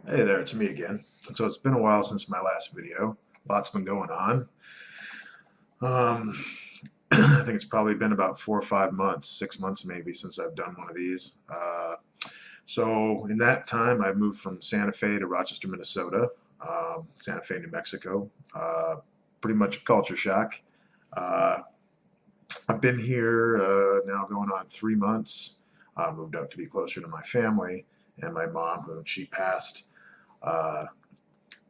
Hey there, it's me again. So it's been a while since my last video. Lots been going on. Um, I think it's probably been about 4 or 5 months, 6 months maybe, since I've done one of these. So in that time, I've moved from Santa Fe to Rochester, Minnesota, Santa Fe, New Mexico. Pretty much a culture shock. Uh, I've been here now going on 3 months. Moved up to be closer to my family and my mom, who she uh,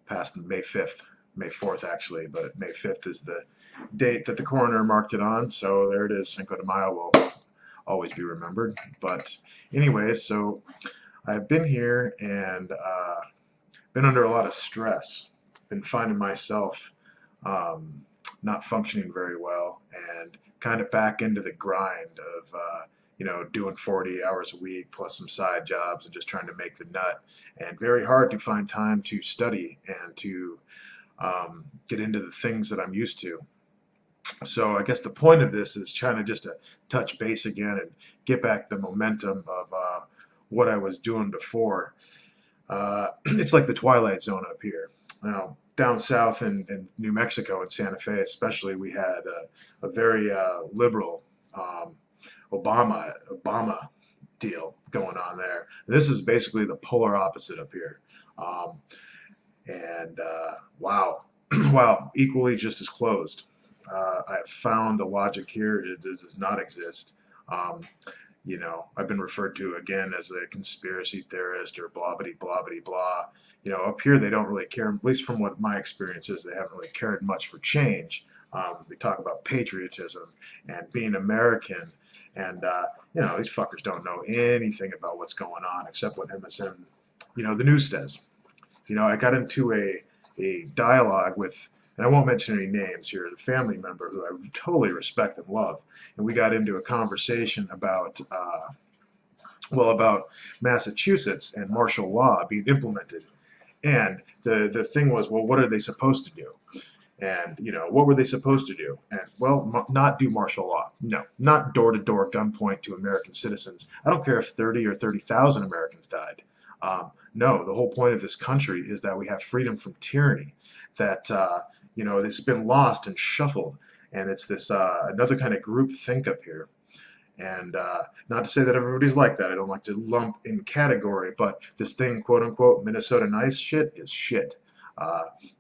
passed May 5th, May 4th actually, but May 5th is the date that the coroner marked it on. So there it is. Cinco de Mayo will always be remembered. But anyway, so I've been here and been under a lot of stress. Been finding myself um, not functioning very well and kind of back into the grind of doing 40 hours a week plus some side jobs and just trying to make the nut, and very hard to find time to study and to get into the things that I'm used to. So I guess the point of this is trying to just to touch base again and get back the momentum of what I was doing before. It's like the Twilight Zone up here. Now, down south in New Mexico and Santa Fe especially, we had a very liberal um, Obama deal going on there. This is basically the polar opposite up here. Um, and wow, wow, equally just as closed. I have found the logic here does not exist. Um, I've been referred to again as a conspiracy theorist or blah blah blah blah blah. Up here they don't really care, at least from what my experience is, they haven't really cared much for change. They talk about patriotism and being American, and these fuckers don't know anything about what's going on except what MSN, the news says. I got into a dialogue with, and I won't mention any names here, the family member who I totally respect and love, and we got into a conversation about, about Massachusetts and martial law being implemented. And the thing was, well, what are they supposed to do? And, what were they supposed to do? And, well, not do martial law. No, not door-to-door gunpoint to American citizens. I don't care if 30 or 30,000 Americans died. No, the whole point of this country is that we have freedom from tyranny, that, it's been lost and shuffled. And it's this another kind of group think up here. And not to say that everybody's like that. I don't like to lump in category, but this thing, quote unquote, Minnesota nice shit is shit.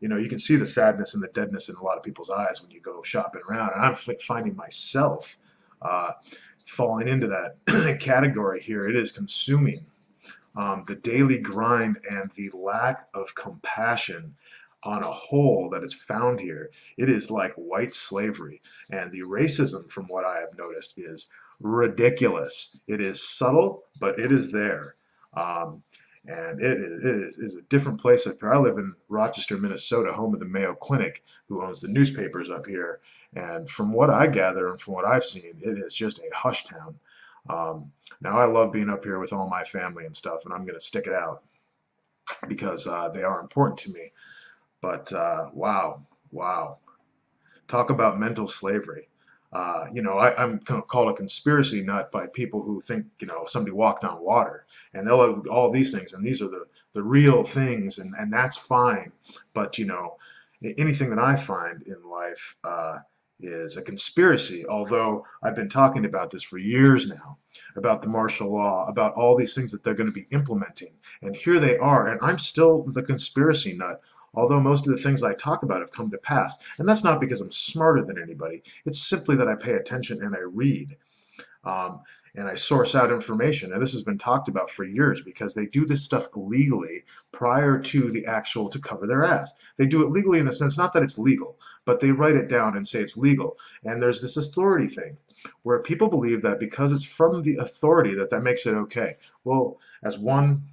You can see the sadness and the deadness in a lot of people's eyes when you go shopping around. And I'm finding myself uh, falling into that category here. It is consuming. The daily grind and the lack of compassion on a whole that is found here. It is like white slavery. And the racism, from what I have noticed, is ridiculous. It is subtle, but it is there. Um, and it is a different place up here. I live in Rochester, Minnesota, home of the Mayo Clinic, who owns the newspapers up here. And from what I gather and from what I've seen, it is just a hush town. Now, I love being up here with all my family and stuff, and I'm going to stick it out because they are important to me. But wow, wow. Talk about mental slavery. I'm called a conspiracy nut by people who think, somebody walked on water, and they'll have all these things, and these are the real things, and that's fine. But, anything that I find in life is a conspiracy, although I've been talking about this for years now, about the martial law, about all these things that they're going to be implementing. And here they are, and I'm still the conspiracy nut, although most of the things I talk about have come to pass. And that's not because I'm smarter than anybody. It's simply that I pay attention and I read. Um, and I source out information. And this has been talked about for years because they do this stuff legally prior to the actual to cover their ass. They do it legally in the sense, not that it's legal, but they write it down and say it's legal. And there's this authority thing where people believe that because it's from the authority that makes it okay. Well, as one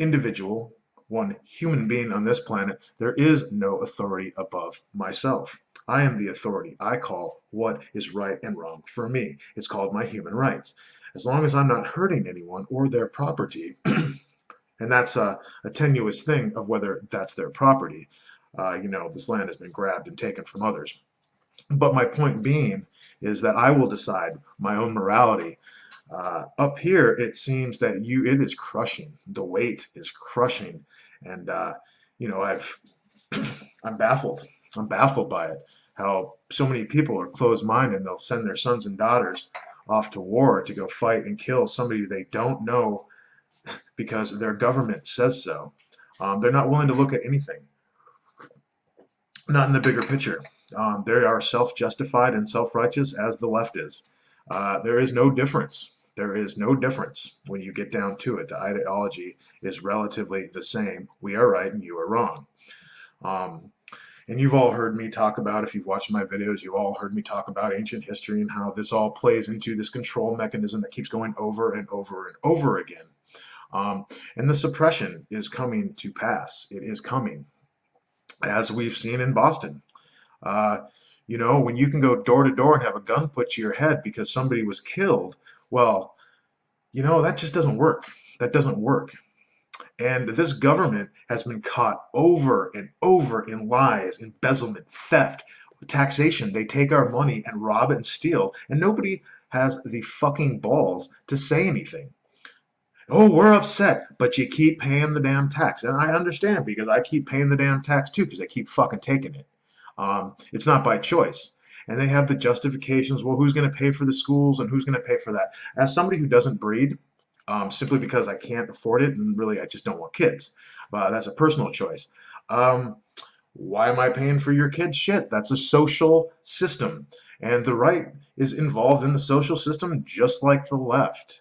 individual, one human being on this planet, there is no authority above myself. I am the authority. I call what is right and wrong for me. It's called my human rights. As long as I'm not hurting anyone or their property, and that's a tenuous thing of whether that's their property. This land has been grabbed and taken from others. But my point being is that I will decide my own morality Up here, it seems that it is crushing. The weight is crushing, and I've I'm baffled. I'm baffled by it. How so many people are closed-minded and they'll send their sons and daughters off to war to go fight and kill somebody they don't know because their government says so. They're not willing to look at anything, not in the bigger picture. They are self-justified and self-righteous as the left is. There is no difference. There is no difference when you get down to it. The ideology is relatively the same. We are right and you are wrong. And you've all heard me talk about, if you've watched my videos, you've all heard me talk about ancient history and how this all plays into this control mechanism that keeps going over and over and over again. And the suppression is coming to pass. It is coming, as we've seen in Boston. When you can go door to door and have a gun put to your head because somebody was killed, well, that just doesn't work. That doesn't work. And this government has been caught over and over in lies, embezzlement, theft, taxation. They take our money and rob it and steal, and nobody has the fucking balls to say anything. Oh, we're upset, but you keep paying the damn tax. And I understand because I keep paying the damn tax too because they keep fucking taking it. It's not by choice. And they have the justifications, well, who's going to pay for the schools and who's going to pay for that? As somebody who doesn't breed, simply because I can't afford it and really I just don't want kids. That's a personal choice. Why am I paying for your kid's shit? That's a social system. And the right is involved in the social system just like the left.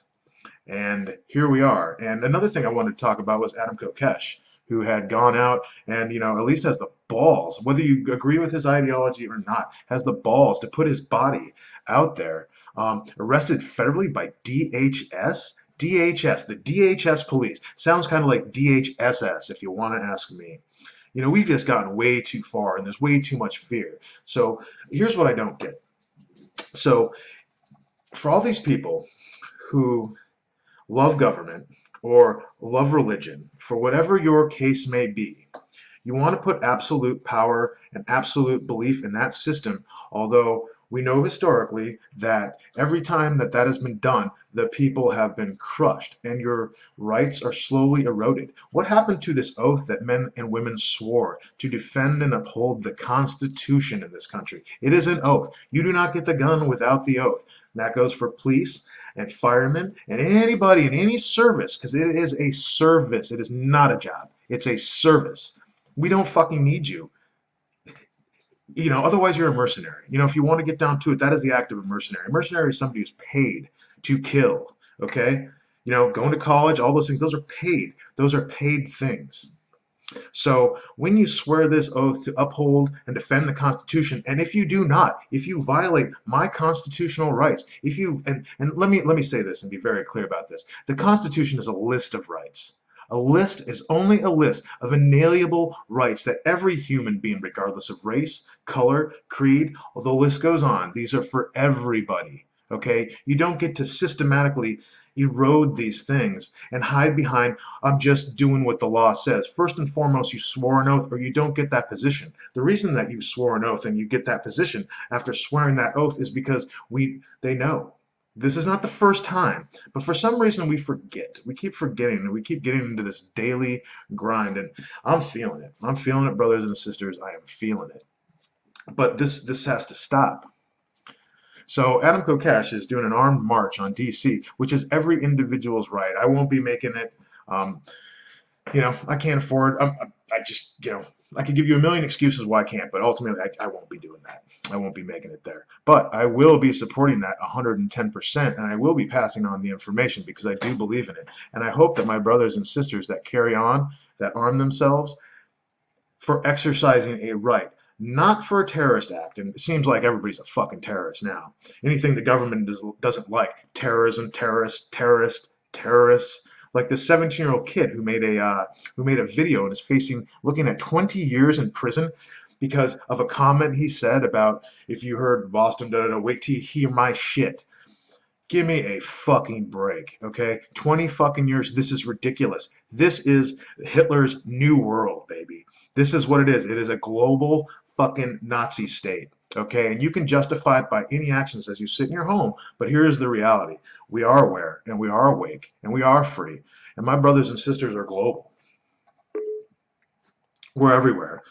And here we are. And another thing I wanted to talk about was Adam Kokesh, who had gone out and, at least has the balls, whether you agree with his ideology or not, has the balls to put his body out there, arrested federally by DHS. DHS, the DHS police. Sounds kind of like DHSS, if you want to ask me. We've just gotten way too far, and there's way too much fear. So here's what I don't get. So for all these people who love government or love religion, for whatever your case may be, you want to put absolute power and absolute belief in that system, although we know historically that every time that has been done, the people have been crushed and your rights are slowly eroded. What happened to this oath that men and women swore to defend and uphold the Constitution in this country? It is an oath. You do not get the gun without the oath. And that goes for police and firemen and anybody in any service, because it is a service. It is not a job. It's a service. We don't fucking need you. Otherwise you're a mercenary. If you want to get down to it, that is the act of a mercenary. A mercenary is somebody who's paid to kill, okay? Going to college, all those things, those are paid. Those are paid things. So when you swear this oath to uphold and defend the Constitution, and if you do not, if you violate my constitutional rights, and let me say this and be very clear about this. The Constitution is a list of rights. A list is only a list of inalienable rights that every human being, regardless of race, color, creed, the list goes on. These are for everybody, okay? You don't get to systematically erode these things and hide behind, I'm just doing what the law says. First and foremost, you swore an oath or you don't get that position. The reason that you swore an oath and you get that position after swearing that oath is because they know. This is not the first time, but for some reason we forget. We keep forgetting, and we keep getting into this daily grind, and I'm feeling it. I'm feeling it, brothers and sisters. I am feeling it. But this has to stop. So Adam Kokesh is doing an armed march on D.C., which is every individual's right. I won't be making it. I can't afford. I could give you a million excuses why I can't, but ultimately I won't be doing that. I won't be making it there. But I will be supporting that 110%, and I will be passing on the information because I do believe in it. And I hope that my brothers and sisters that carry on, that arm themselves, for exercising a right, not for a terrorist act. And it seems like everybody's a fucking terrorist now. Anything the government doesn't like, terrorism, terrorists. Like the 17-year-old kid who made a video and is looking at 20 years in prison because of a comment he said about, if you heard Boston, wait till you hear my shit. Give me a fucking break, okay? 20 fucking years. This is ridiculous. This is Hitler's new world, baby. This is what it is. It is a global fucking Nazi state. Okay, and you can justify it by any actions as you sit in your home, but here is the reality. We are aware, and we are awake, and we are free, and my brothers and sisters are global. We're everywhere.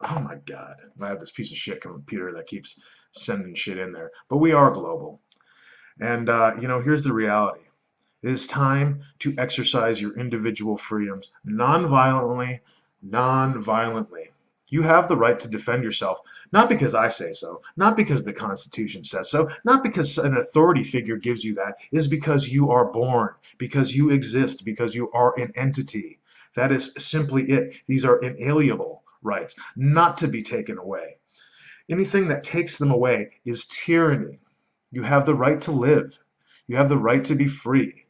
Oh my God, I have this piece of shit computer that keeps sending shit in there, but we are global. And, here's the reality. It is time to exercise your individual freedoms non-violently, non-violently. You have the right to defend yourself, not because I say so, not because the Constitution says so, not because an authority figure gives you that. It is because you are born, because you exist, because you are an entity. That is simply it. These are inalienable rights, not to be taken away. Anything that takes them away is tyranny. You have the right to live. You have the right to be free.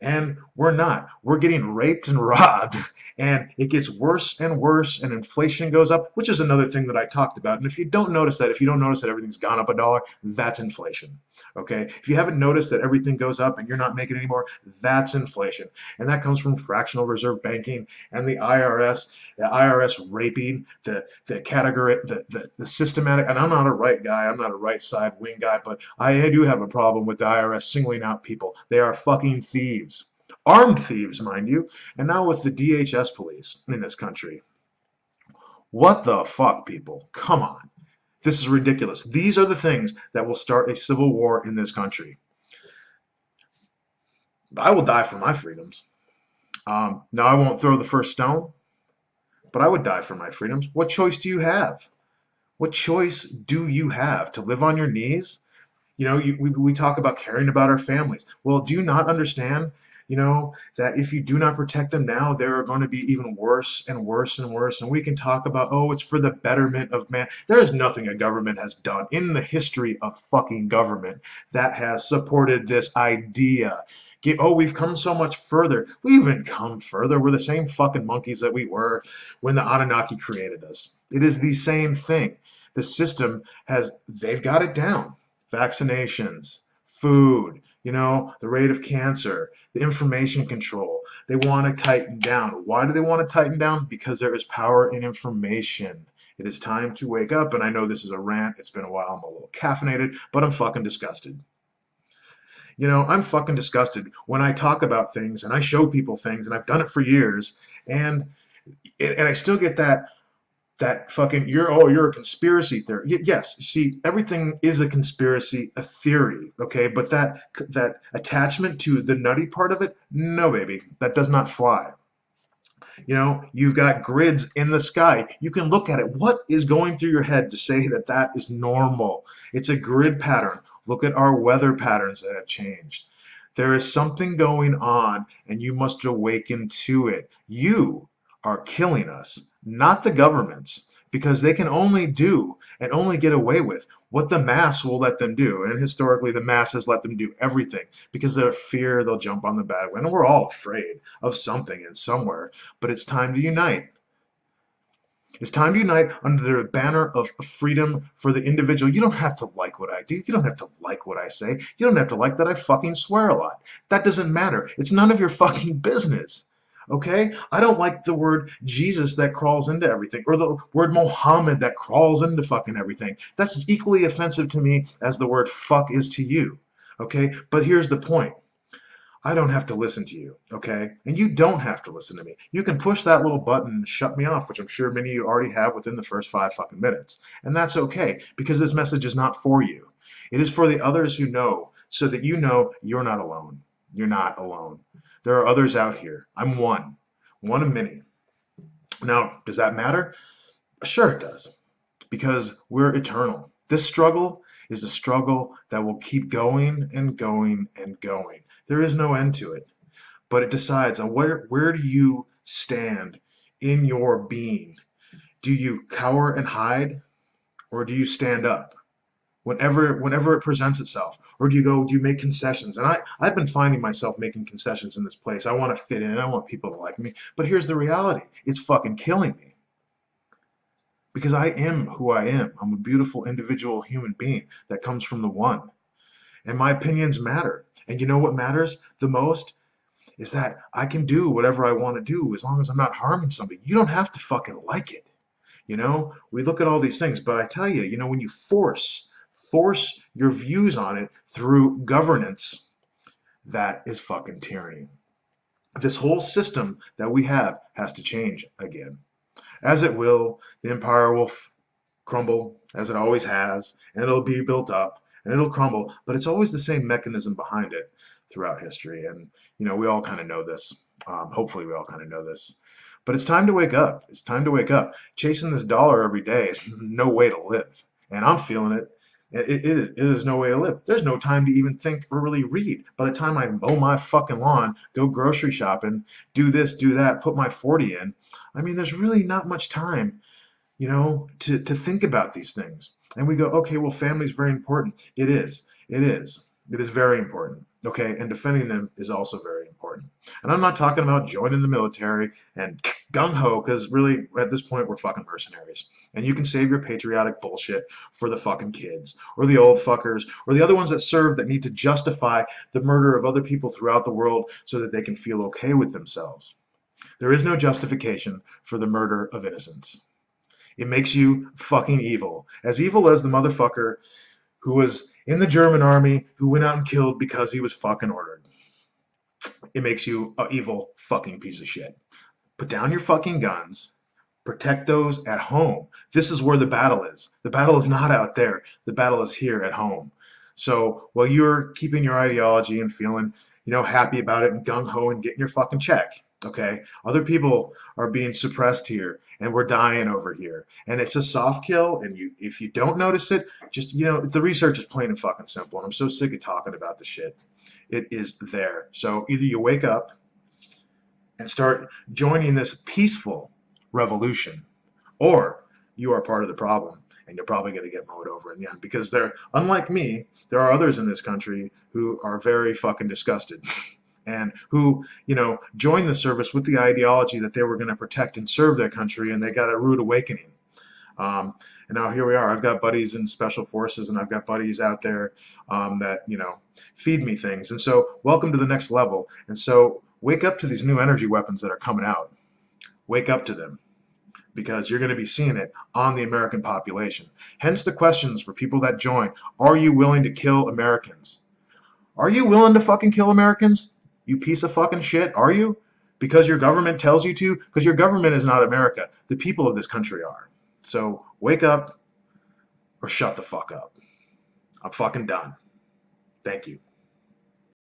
And we're not. We're getting raped and robbed, and it gets worse and worse, and inflation goes up, which is another thing that I talked about. And if you don't notice that, everything's gone up $1, that's inflation. Okay? If you haven't noticed that everything goes up and you're not making any more, that's inflation. And that comes from fractional reserve banking and the IRS raping the category, the systematic. And I'm not a right guy, I'm not a right side wing guy, but I do have a problem with the IRS singling out people. They are fucking thieves. Armed thieves, mind you, and now with the DHS police in this country. What the fuck, people? Come on. This is ridiculous. These are the things that will start a civil war in this country. I will die for my freedoms. Now, I won't throw the first stone, but I would die for my freedoms. What choice do you have? What choice do you have? To live on your knees? We talk about caring about our families. Well, do you not understand, that if you do not protect them now, they are going to be even worse and worse and worse. And we can talk about, oh, it's for the betterment of man. There is nothing a government has done in the history of fucking government that has supported this idea. We've come so much further. We haven't come further. We're the same fucking monkeys that we were when the Anunnaki created us. It is the same thing. The system they've got it down. Vaccinations, food, the rate of cancer, the information control. They want to tighten down. Why do they want to tighten down? Because there is power in information. It is time to wake up, and I know this is a rant. It's been a while. I'm a little caffeinated, but I'm fucking disgusted. I'm fucking disgusted when I talk about things and I show people things, and I've done it for years, and I still get that fucking you're a conspiracy theory. Yes, see, everything is a conspiracy, a theory, okay? But that attachment to the nutty part of it, no, baby, that does not fly. You've got grids in the sky. You can look at it. What is going through your head to say that is normal? It's a grid pattern. Look at our weather patterns that have changed. There is something going on, and you must awaken to it. You are killing us, not the governments, because they can only do and only get away with what the mass will let them do. And historically, the mass has let them do everything because of fear they'll jump on the bandwagon. And we're all afraid of something and somewhere, but it's time to unite. It's time to unite under the banner of freedom for the individual. You don't have to like what I do. You don't have to like what I say. You don't have to like that I fucking swear a lot. That doesn't matter. It's none of your fucking business. Okay? I don't like the word Jesus that crawls into everything, or the word Mohammed that crawls into fucking everything. That's equally offensive to me as the word fuck is to you. Okay? But here's the point. I don't have to listen to you, okay? And you don't have to listen to me. You can push that little button and shut me off, which I'm sure many of you already have within the first 5 fucking minutes. And that's okay, because this message is not for you. It is for the others who know, so that you know you're not alone. You're not alone. There are others out here. I'm one of many. Now, does that matter? Sure it does, because we're eternal. This struggle is a struggle that will keep going and going and going. There is no end to it, but it decides on where do you stand in your being. Do you cower and hide, or do you stand up whenever it presents itself? Or do you make concessions? And I've been finding myself making concessions in this place. I want to fit in. I want people to like me. But here's the reality. It's fucking killing me. Because I am who I am. I'm a beautiful individual human being that comes from the one. And my opinions matter. And you know what matters the most? Is that I can do whatever I want to do as long as I'm not harming somebody. You don't have to fucking like it. You know, we look at all these things, but I tell you, you know, when you force your views on it through governance, that is fucking tyranny. This whole system that we have has to change again. As it will, the empire will crumble, as it always has, and it'll be built up, and it'll crumble, but it's always the same mechanism behind it throughout history. And, you know, we all kind of know this. Hopefully, we all kind of know this. But it's time to wake up. It's time to wake up. Chasing this dollar every day is no way to live. And I'm feeling it. It is no way to live. There's no time to even think or really read. By the time I mow my fucking lawn, go grocery shopping, do this, do that, put my 40 in, I mean, there's really not much time, you know, to think about these things. And we go, okay, well, family is very important. It is. It is. It is very important. Okay, and defending them is also very important. And I'm not talking about joining the military and gung-ho, because really, at this point, we're fucking mercenaries. And you can save your patriotic bullshit for the fucking kids, or the old fuckers, or the other ones that serve that need to justify the murder of other people throughout the world so that they can feel okay with themselves. There is no justification for the murder of innocents. It makes you fucking evil. As evil as the motherfucker who was in the German army who went out and killed because he was fucking ordered. It makes you an evil fucking piece of shit. Put down your fucking guns. Protect those at home. This is where the battle is. The battle is not out there. The battle is here at home. So while you're keeping your ideology and feeling, you know, happy about it and gung-ho and getting your fucking check, okay, other people are being suppressed here and we're dying over here. And it's a soft kill, and if you don't notice it, just, you know, the research is plain and fucking simple, and I'm so sick of talking about the shit. It is there. So either you wake up and start joining this peaceful revolution, or you are part of the problem, and you're probably going to get mowed over in the end, because they're, unlike me, there are others in this country who are very fucking disgusted and who, you know, joined the service with the ideology that they were going to protect and serve their country, and they got a rude awakening. And now here we are. I've got buddies in special forces, and I've got buddies out there that, you know, feed me things. And so welcome to the next level. And so wake up to these new energy weapons that are coming out. Wake up to them, because you're going to be seeing it on the American population. Hence the questions for people that join. Are you willing to kill Americans? Are you willing to fucking kill Americans? You piece of fucking shit, are you? Because your government tells you to? Because your government is not America. The people of this country are. So wake up or shut the fuck up. I'm fucking done. Thank you.